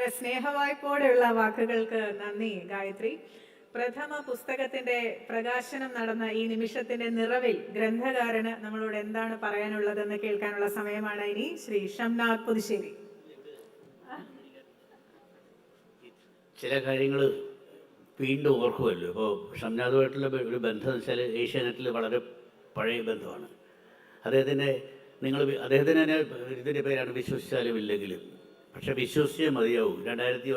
വളരെ സ്നേഹവായ്പോടെയുള്ള വാക്കുകൾക്ക് നന്ദി ഗായത്രി. പ്രഥമ പുസ്തകത്തിന്റെ പ്രകാശനം നടന്ന ഈ നിമിഷത്തിന്റെ നിറവിൽ ഗ്രന്ഥകാരന് നമ്മളോട് എന്താണ് പറയാനുള്ളതെന്ന് കേൾക്കാനുള്ള സമയമാണ് ഇനി. ശ്രീ ഷംനാഥ് പുതുശ്ശേരി. ചില കാര്യങ്ങൾ വീണ്ടും ഓർക്കുമല്ലോ. ഇപ്പോൾ ഷംനാഥുമായിട്ടുള്ള ഒരു ബന്ധം എന്ന് വെച്ചാൽ ഏഷ്യാനെറ്റിൽ വളരെ പഴയ ബന്ധമാണ്. അദ്ദേഹത്തിൻ്റെ അദ്ദേഹത്തിന് തന്നെ ഇതിൻ്റെ പേരാണ് വിശ്വസിച്ചാലും ഇല്ലെങ്കിലും, പക്ഷെ വിശ്വസിച്ചേ മതിയാവും. 2008,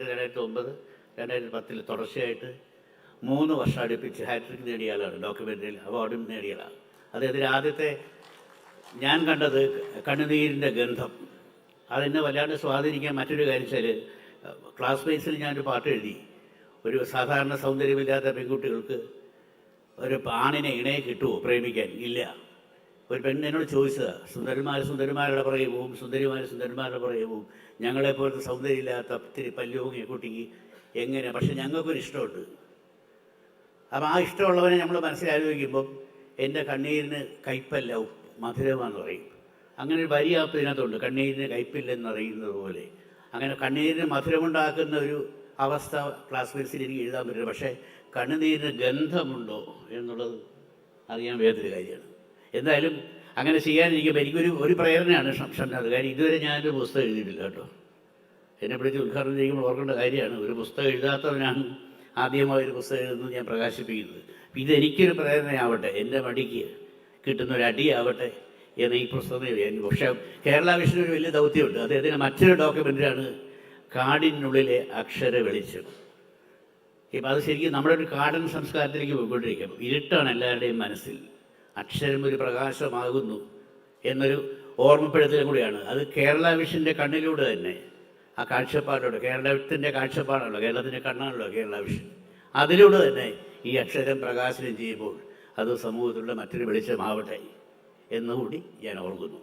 2009, 2010 തുടർച്ചയായിട്ട് 3 വർഷം അടുപ്പിച്ച് ഹാട്രിക് നേടിയ ആളാണ്. ഡോക്യുമെൻ്ററിയിൽ അവാർഡും നേടിയ ആളാണ്. അദ്ദേഹത്തിൻ്റെ ആദ്യത്തെ ഞാൻ കണ്ടത് കണ്ണുനീരിൻ്റെ ഗന്ധം. അതെന്നെ വല്ലാണ്ട് സ്വാധീനിക്കാൻ മറ്റൊരു കാര്യം വെച്ചാൽ, ക്ലാസ്മേറ്റ്സിൽ ഞാനൊരു പാട്ട് എഴുതി. ഒരു സാധാരണ സൗന്ദര്യമില്ലാത്ത പെൺകുട്ടികൾക്ക് ഒരു ആണിനെ ഇണയെ കിട്ടുമോ പ്രേമിക്കാൻ? ഇല്ല. ഒരു പെണ്ണിനോട് ചോദിച്ചതാണ്, സുന്ദരന്മാരുടെ പുറകെ പോവും, സുന്ദരിമാരുടെ പുറകെ പോവും, ഞങ്ങളെപ്പോലത്തെ സൗന്ദര്യമില്ലാത്ത ഒത്തിരി പല്ലുപൊങ്ങിയ കുട്ടിക്ക് എങ്ങനെ? പക്ഷെ ഞങ്ങൾക്കൊരു ഇഷ്ടമുണ്ട്. അപ്പം ആ ഇഷ്ടമുള്ളവനെ നമ്മൾ മനസ്സിലാലോചിക്കുമ്പം എൻ്റെ കണ്ണീരിന് കയ്പല്ല മധുരമാണെന്ന് പറയും. അങ്ങനെ ഒരു വരി ഇതിനകത്തുണ്ട്, കണ്ണീരിന് കയ്പില്ലെന്നറിയുന്നത് പോലെ. അങ്ങനെ കണ്ണീരിന് മധുരമുണ്ടാക്കുന്ന ഒരു അവസ്ഥ ക്ലാസ്മേറ്റ്സിൽ എനിക്ക് എഴുതാൻ പറ്റില്ല. പക്ഷേ കണ്ണുനീരിന് ഗന്ധമുണ്ടോ എന്നുള്ളത് അറിയാൻ വേറൊരു കാര്യമാണ്. എന്തായാലും അങ്ങനെ ചെയ്യാനിരിക്കുമ്പോൾ എനിക്കൊരു പ്രേരണയാണ് ഷംനാഥ്. കാര്യം ഇതുവരെ ഞാനൊരു പുസ്തകം എഴുതിയിട്ടില്ല കേട്ടോ. എന്നെ പിടിച്ച് ഉദ്ഘാടനം ചെയ്യുമ്പോൾ ഓർക്കേണ്ട കാര്യമാണ്. ഒരു പുസ്തകം എഴുതാത്തവനാണ് ആദ്യമായൊരു പുസ്തകം എഴുതുന്നത് ഞാൻ പ്രകാശിപ്പിക്കുന്നത്. ഇതെനിക്കൊരു പ്രേരണയാവട്ടെ, എൻ്റെ മടിക്ക് കിട്ടുന്നൊരു അടിയാവട്ടെ എന്ന് ഈ പുസ്തകം എഴുതി. പക്ഷേ കേരള വിഷന് ഒരു വലിയ ദൗത്യമുണ്ട്. അദ്ദേഹത്തിന് മറ്റൊരു ഡോക്യുമെൻ്ററിയാണ് കാടിനുള്ളിലെ അക്ഷര വെളിച്ചം. ഇപ്പം അത് ശരിക്കും നമ്മുടെ ഒരു കാടൻ സംസ്കാരത്തിലേക്ക് പോയിക്കൊണ്ടിരിക്കും. ഇരുട്ടാണ് എല്ലാവരുടെയും മനസ്സിൽ, അക്ഷരം ഒരു പ്രകാശമാകുന്നു എന്നൊരു ഓർമ്മപ്പെടുത്തലും കൂടിയാണ്. അത് കേരള വിഷൻ്റെ കണ്ണിലൂടെ തന്നെ ആ കാഴ്ചപ്പാടിലൂടെ, കേരളത്തിൻ്റെ കാഴ്ചപ്പാടാണല്ലോ, കേരളത്തിൻ്റെ കണ്ണാണല്ലോ കേരള വിഷൻ. അതിലൂടെ തന്നെ ഈ അക്ഷരം പ്രകാശനം ചെയ്യുമ്പോൾ അത് സമൂഹത്തിലുള്ള മറ്റൊരു വെളിച്ചമാവട്ടെ എന്നുകൂടി ഞാൻ ഓർക്കുന്നു.